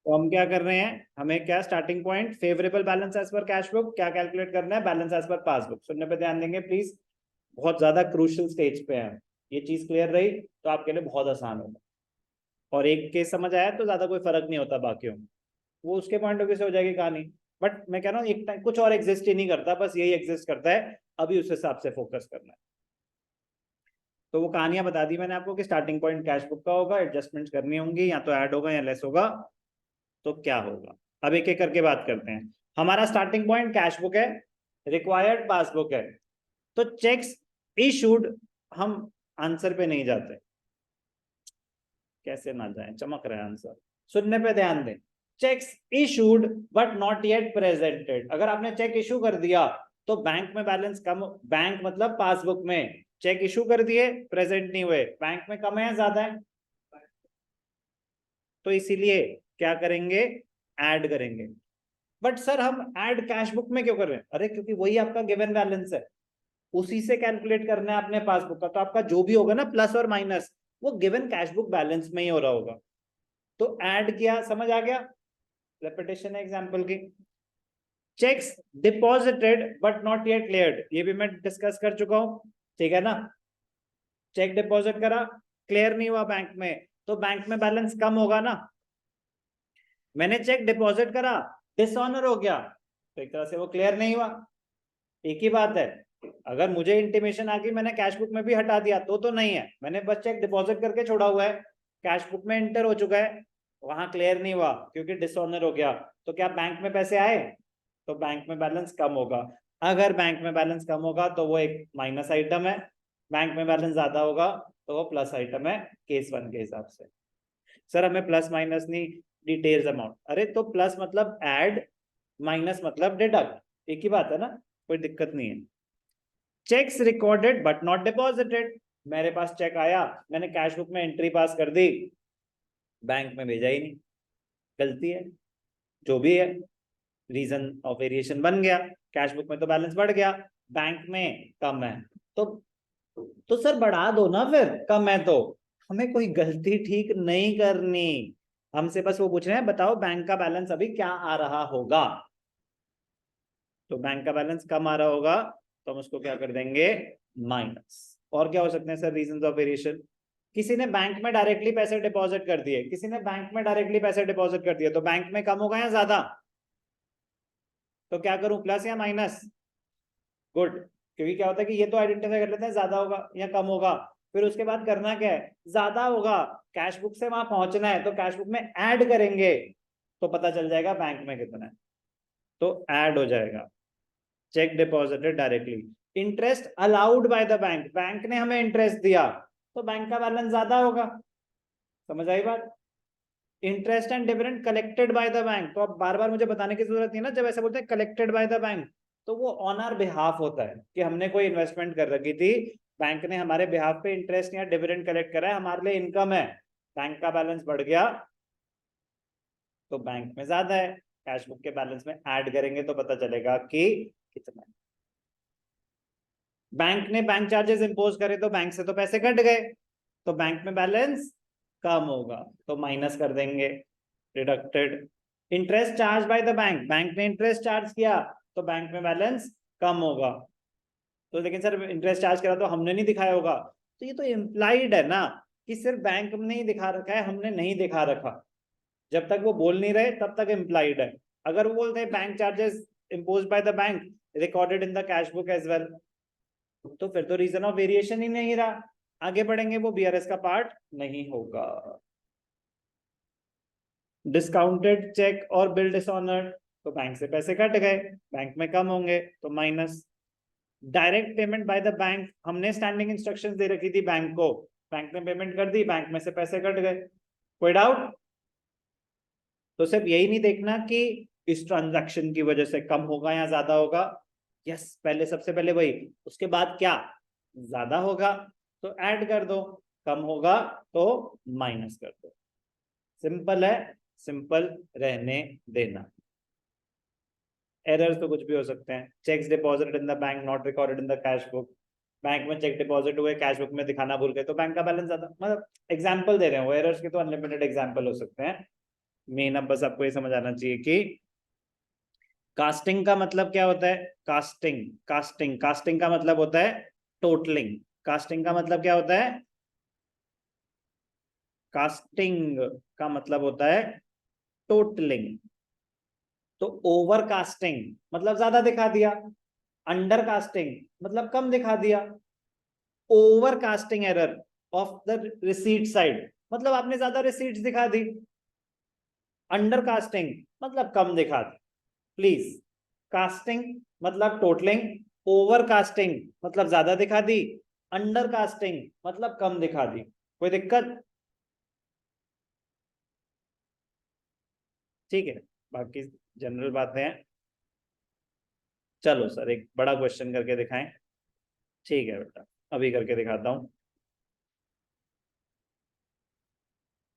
तो हम क्या कर रहे हैं, हमें क्या starting point favourable balance as पर कैश बुक, क्या कैलकुलेट करना है, बैलेंस एज पर पासबुक। सुनने पे ध्यान देंगे प्लीज, बहुत ज्यादा क्रूशियल स्टेज पे है। ये चीज क्लियर रही तो आपके लिए बहुत आसान होगा, और एक केस समझ आया तो ज्यादा कोई फर्क नहीं होता बाकियों में, वो उसके पॉइंट ऑफ व्यू से हो जाएगी कहानी। बट मैं कह रहा हूँ एक टाइम कुछ और एग्जिस्ट ही नहीं करता, बस यही एग्जिस्ट करता है, अभी उस हिसाब से फोकस करना है। तो वो कहानियां बता दी मैंने आपको कि स्टार्टिंग पॉइंट कैश बुक का होगा, एडजस्टमेंट करनी होंगी, या तो ऐड होगा या लेस होगा, तो क्या होगा। अब एक एक करके बात करते हैं। हमारा स्टार्टिंग पॉइंट कैश बुक है, रिक्वायर्ड पासबुक है, तो चेक्स इशूड, हम आंसर पे नहीं जाते, कैसे ना जाए, चमक रहा है आंसर, सुनने पे ध्यान दें। Cheques issued but not yet presented, अगर आपने चेक इशू कर दिया तो बैंक में बैलेंस कम, बैंक मतलब पासबुक में, चेक इशू कर दिए प्रेजेंट नहीं हुए, बैंक में कम है ज्यादा है, तो इसीलिए क्या करेंगे, ऐड करेंगे। बट सर हम ऐड कैश बुक में क्यों कर रहे हैं, अरे क्योंकि वही आपका गिवन बैलेंस है, उसी से कैलकुलेट करना है अपने पासबुक का, तो आपका जो भी होगा ना प्लस और माइनस, वो गिवन कैश बुक बैलेंस में ही हो रहा होगा। तो ऐड किया, समझ आ गया, रेपिटेशन है एग्जांपल की। Checks deposited but not yet cleared, ये भी मैं डिस्कस कर चुका हूं, ठीक है ना। चेक डिपॉजिट करा, क्लियर नहीं हुआ बैंक में, तो बैंक में बैलेंस कम होगा ना। मैंने चेक डिपॉजिट करा, डिसऑनर हो गया, तो एक तरह से वो क्लियर नहीं हुआ, एक ही बात है। अगर मुझे इंटीमेशन आ गई मैंने कैश बुक में भी हटा दिया तो नहीं है, मैंने बस चेक डिपॉजिट करके छोड़ा हुआ है, कैश बुक में एंटर हो चुका है, वहां क्लियर नहीं हुआ क्योंकि डिसऑनर हो गया, तो क्या बैंक में पैसे आए, तो बैंक में बैलेंस कम होगा। अगर बैंक में बैलेंस कम होगा तो वो एक माइनस आइटम है, बैंक में बैलेंस ज्यादा होगा तो वो प्लस आइटम है, केस वन के हिसाब से। सर हमें प्लस माइनस नहीं, डिटेल्स अमाउंट, अरे तो प्लस मतलब ऐड, माइनस मतलब डिडक्ट, एक ही बात है ना, कोई दिक्कत नहीं है। Cheques recorded but not deposited, मेरे पास चेक आया, मैंने कैश बुक में एंट्री पास कर दी, बैंक में भेजा ही नहीं, गलती है, जो भी है, रीजन ऑफ वेरिएशन बन गया, कैश बुक में तो बैलेंस बढ़ गया, बैंक में कम है, तो सर बढ़ा दो ना, फिर कम है तो, हमें कोई गलती ठीक नहीं करनी, हमसे बस वो पूछ रहे हैं बताओ बैंक का बैलेंस अभी क्या आ रहा होगा, तो बैंक का बैलेंस कम आ रहा होगा तो हम उसको क्या कर देंगे, माइनस। और क्या हो सकते हैं सर रीजंस ऑफ वेरिएशन, किसी ने बैंक में डायरेक्टली पैसे डिपॉजिट कर दिए, किसी ने बैंक में डायरेक्टली पैसे डिपॉजिट कर दिए, तो बैंक में कम होगा या ज्यादा, तो क्या करूं, प्लस या माइनस, गुड, क्योंकि क्या होता है कि ये तो आइडेंटिफाई कर लेते हैं ज्यादा होगा या कम होगा, फिर उसके बाद करना क्या है, ज्यादा होगा, कैश बुक से वहां पहुंचना है, तो कैश बुक में ऐड करेंगे तो पता चल जाएगा बैंक में कितना है, तो ऐड हो जाएगा। Check deposited directly, interest allowed by the bank, bank ने हमें इंटरेस्ट दिया तो बैंक का बैलेंस ज्यादा होगा, समझ आई बात। Interest and dividend collected by the bank, तो अब बार बार मुझे बताने की जरूरत नहीं है ना, जब ऐसे बोलते हैं कलेक्टेड बाय द बैंक, तो वो ऑन आवर बिहाफ होता है कि हमने कोई इन्वेस्टमेंट कर रखी थी, बैंक ने हमारे बिहाफ पे इंटरेस्ट या डिविडेंड कलेक्ट करा है, हमारे लिए इनकम है, बैंक का बैलेंस बढ़ गया तो बैंक में ज्यादा है, कैश बुक के बैलेंस में ऐड करेंगे तो पता चलेगा कि कितना है। बैंक ने बैंक चार्जेस इंपोज करे तो बैंक से तो पैसे कट गए, तो बैंक में बैलेंस कम होगा, तो माइनस कर देंगे, deducted. Interest charge by the bank, bank ने इंटरेस्ट चार्ज किया तो बैंक में बैलेंस कम होगा, तो लेकिन सर इंटरेस्ट चार्ज करा तो हमने नहीं दिखाया होगा, तो ये तो इम्प्लाइड है ना कि सिर्फ बैंक ने ही दिखा रखा है, हमने नहीं दिखा रखा, जब तक वो बोल नहीं रहे तब तक इम्प्लाइड है। अगर वो बोलते हैं bank charges impose by the bank recorded in the cash book as well, तो फिर तो रीजन ऑफ वेरिएशन ही नहीं रहा, आगे बढ़ेंगे वो बीआरएस का पार्ट नहीं होगा। डिस्काउंटेड चेक और बिल डिसऑनर्ड, तो बैंक से पैसे कट गए, बैंक में कम होंगे तो minus. Direct payment by the bank, हमने स्टैंडिंग इंस्ट्रक्शंस दे रखी थी बैंक को, बैंक ने पेमेंट कर दी, बैंक में से पैसे कट गए, कोई डाउट। तो सिर्फ यही नहीं देखना कि इस ट्रांजैक्शन की वजह से कम होगा या ज्यादा होगा, यस पहले सबसे पहले वही, उसके बाद क्या, ज्यादा होगा तो ऐड कर दो, कम होगा तो माइनस कर दो, सिंपल है, सिंपल रहने देना। एरर्स तो कुछ भी हो सकते हैं, checks deposited in the bank not recorded in the cash book, bank में चेक डिपॉजिट हुए कैश बुक में दिखाना भूल गए तो बैंक का बैलेंस ज्यादा, मतलब एग्जांपल दे रहे हैं वो, एरर्स के तो अनलिमिटेड एग्जांपल हो सकते हैं, मेन अब बस आपको ये समझ आना चाहिए कि कास्टिंग का मतलब क्या होता है। कास्टिंग कास्टिंग कास्टिंग का मतलब होता है टोटलिंग। कास्टिंग का मतलब क्या होता है। कास्टिंग का मतलब होता है टोटलिंग। तो ओवर कास्टिंग मतलब ज्यादा दिखा दिया, अंडर कास्टिंग मतलब कम दिखा दिया, over casting error of the receipt side मतलब आपने ज्यादा रिसीट्स दिखा दी, अंडर कास्टिंग मतलब कम दिखा दी। प्लीज, कास्टिंग मतलब टोटलिंग, ओवर कास्टिंग मतलब ज्यादा दिखा दी, अंडर कास्टिंग मतलब कम दिखा दी। कोई दिक्कत। ठीक है, बाकी जनरल बातें हैं। चलो सर एक बड़ा क्वेश्चन करके दिखाएं। ठीक है बेटा, अभी करके दिखाता हूं।